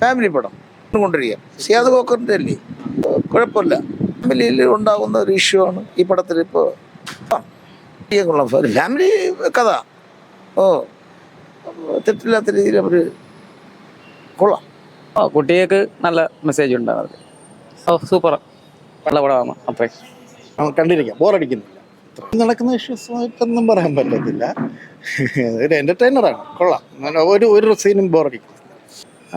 Family പടം കൊണ്ടിരിക്കുക. സിയാദ് കോക്കറിൻ്റെ അല്ലേ, കുഴപ്പമില്ല. ഫാമിലിയിൽ ഉണ്ടാകുന്ന ഒരു ഇഷ്യൂ ആണ് ഈ പടത്തിൽ ഇപ്പോൾ കൊള്ളാം. ഫാമിലി കഥ തെറ്റില്ലാത്ത രീതിയിൽ അവർ കൊള്ളാം. കുട്ടികൾക്ക് നല്ല മെസ്സേജ് ഉണ്ട് അവർക്ക്. സൂപ്പർ നല്ല പടമാണ്. അത്രേ കണ്ടിരിക്കാം, ബോറടിക്കുന്നില്ല. നടക്കുന്ന ഇഷ്യൂസായിട്ടൊന്നും പറയാൻ പറ്റത്തില്ല. ഒരു എന്റർടൈനറാണ്, കൊള്ളാം. ഒരു സീനും ബോറടിക്കും.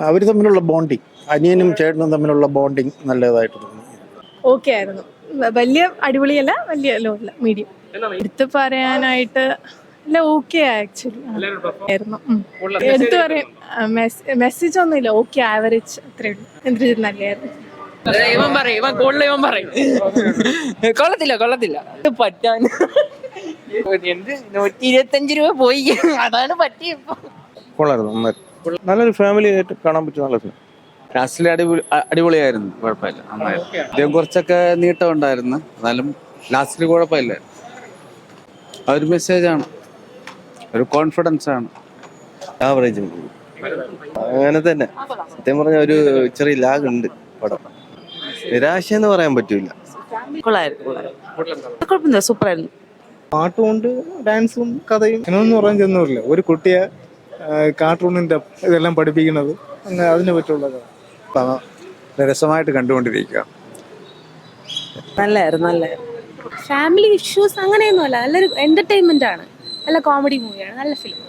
അവർ തമ്മിലുള്ള ബോണ്ടിങ്, അനിയനും ചേട്ടനും തമ്മിലുള്ള ബോണ്ടിങ് നല്ലതായിട്ട് തോന്നി. ഓക്കെ ആയിരുന്നു. വലിയ അടിപൊളിയല്ല, വലിയ ലോ അല്ല, മീഡിയം. എടുത്ത് പറയാനായിട്ട് അല്ല, ഓക്കെ ആക്ച്വലി ആയിരുന്നു. എടുത്തു പറയാൻ മെസ്സേജ് ഒന്നുമില്ല, ഓക്കെ ആവറേജ് അത്രേ ഉള്ളൂ. എന്തൊരു നല്ലായിരുന്നു. കൊള്ളത്തില്ല പറ്റാൻ എന്ത് 125 രൂപ പോയി, അതാണ് പറ്റിയപ്പോ. കൊള്ളായിരുന്നു, നല്ലൊരു ഫാമിലി ആയിട്ട് കാണാൻ പറ്റും. നല്ല ഫിലിം. ലാസ്റ്റിൽ അടിപൊളിയായിരുന്നു, കുഴപ്പമില്ല, നന്നായിരുന്നു. ഇദ്ദേഹം കുറച്ചൊക്കെ നീട്ടം ഉണ്ടായിരുന്നു, എന്നാലും ലാസ്റ്റിൽ കുഴപ്പമില്ല. ഒരു മെസ്സേജാണ്, ഒരു കോൺഫിഡൻസ് ആണ്. ആവറേജ് അങ്ങനെ തന്നെ. സത്യം പറഞ്ഞ ഒരു ചെറിയ ലാഗ് ഉണ്ട് പടം. നിരാശ എന്ന് പറയാൻ പറ്റൂല. കുഴപ്പമില്ല, സൂപ്പറായിരുന്നു. പാട്ടുമുണ്ട്, ഡാൻസും കഥയും. എന്നൊന്നും പറയാൻ ചെന്നില്ല. ഒരു കുട്ടിയെ കാർട്ടൂണിന്റെ ഇതെല്ലാം പഠിപ്പിക്കുന്നത് അങ്ങനെ അതിനെ പറ്റുള്ള രസമായിട്ട് കണ്ടുകൊണ്ടിരിക്കുക. നല്ലായിരുന്നു. ഫാമിലി ഇഷ്യൂസ് അങ്ങനെയൊന്നുമല്ല, നല്ലൊരു എന്റർടൈൻമെന്റ് ആണ്. നല്ല കോമഡി മൂവിയാണ്, നല്ല ഫിലിം.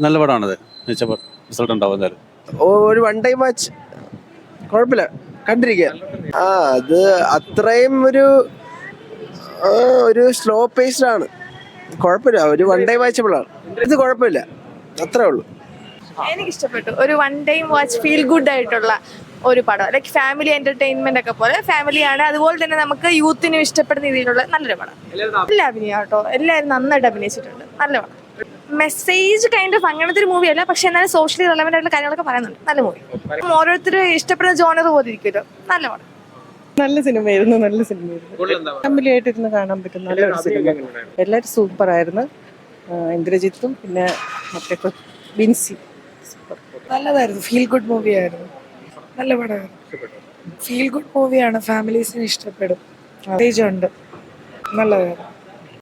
നല്ല പടമാണത്. റിസൾട്ട് ഉണ്ടാവും എന്തായാലും. ഒരു വൺ ടൈം വാച്ച്, കുഴപ്പമില്ല, കണ്ടിരിക്കുക. അത് അത്രയും ഒരു സ്ലോ പേസ്ഡ് ആണ്, കുഴപ്പമില്ല. ഒരു വൺ ടൈം വാച്ചബിളാണ് ഇത്, കുഴപ്പമില്ല, അത്രേ ഉള്ളൂ. എനിക്ക് ഇഷ്ടപ്പെട്ടു. ഒരു one time watch, feel good ആയിട്ടുള്ള ഒരു പടം. ലൈക്ക് ഫാമിലി എന്റർടൈൻമെന്റ് ഒക്കെ പോലെ ഫാമിലിയാണ്. അതുപോലെ തന്നെ നമുക്ക് യൂത്തിനും ഇഷ്ടപ്പെടുന്ന രീതിയിലുള്ള നല്ലൊരു പടം. എല്ലാ അഭിനയം കേട്ടോ, എല്ലാവരും നന്നായിട്ട് അഭിനയിച്ചിട്ടുണ്ട്. നല്ല പടം. മെസ്സേജ് കൈൻഡ് ഓഫ് അങ്ങനത്തെ ഒരു മൂവി അല്ല, പക്ഷെ എന്നാലും സോഷ്യലി റെലവെന്റ് ആയിട്ടുള്ള കാര്യങ്ങളൊക്കെ പറയുന്നുണ്ട്. നല്ല മൂവി. ഓരോരുത്തർ ഇഷ്ടപ്പെടുന്ന ജോണർ പോലെ ഇരിക്കുമല്ലോ. നല്ല പടം. നല്ല സിനിമയായിരുന്നു. ഫാമിലി ആയിട്ടിരുന്ന് കാണാൻ പറ്റുന്ന നല്ലൊരു സിനിമ. എല്ലാവരും സൂപ്പർ ആയിരുന്നു. ഇന്ദ്രജിത്തും പിന്നെ മറ്റേ ബിൻസി നല്ലതായിരുന്നു. ഫീൽ ഗുഡ് മൂവി ആയിരുന്നു. നല്ല പടമായിരുന്നു. ഫീൽ ഗുഡ് മൂവിയാണ്, ഫാമിലീസിന് ഇഷ്ടപ്പെടും. മെസ്സേജ് ഉണ്ട്, നല്ലതായിരുന്നു.